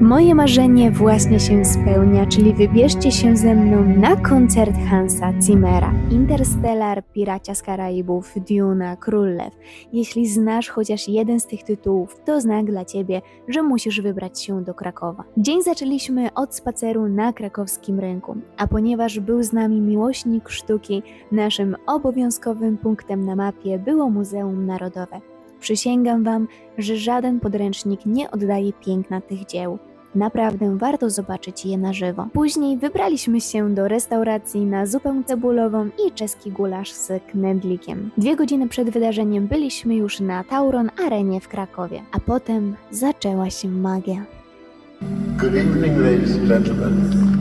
Moje marzenie właśnie się spełnia, czyli wybierzcie się ze mną na koncert Hansa Zimmera. Interstellar, Piracia z Karaibów, Duna, Król Lew. Jeśli znasz chociaż jeden z tych tytułów, to znak dla Ciebie, że musisz wybrać się do Krakowa. Dzień zaczęliśmy od spaceru na krakowskim rynku, a ponieważ był z nami miłośnik sztuki, naszym obowiązkowym punktem na mapie było Muzeum Narodowe. Przysięgam Wam, że żaden podręcznik nie oddaje piękna tych dzieł. Naprawdę warto zobaczyć je na żywo. Później wybraliśmy się do restauracji na zupę cebulową i czeski gulasz z knedlikiem. 2 godziny przed wydarzeniem byliśmy już na Tauron Arenie w Krakowie, a potem zaczęła się magia. Good evening, ladies and gentlemen.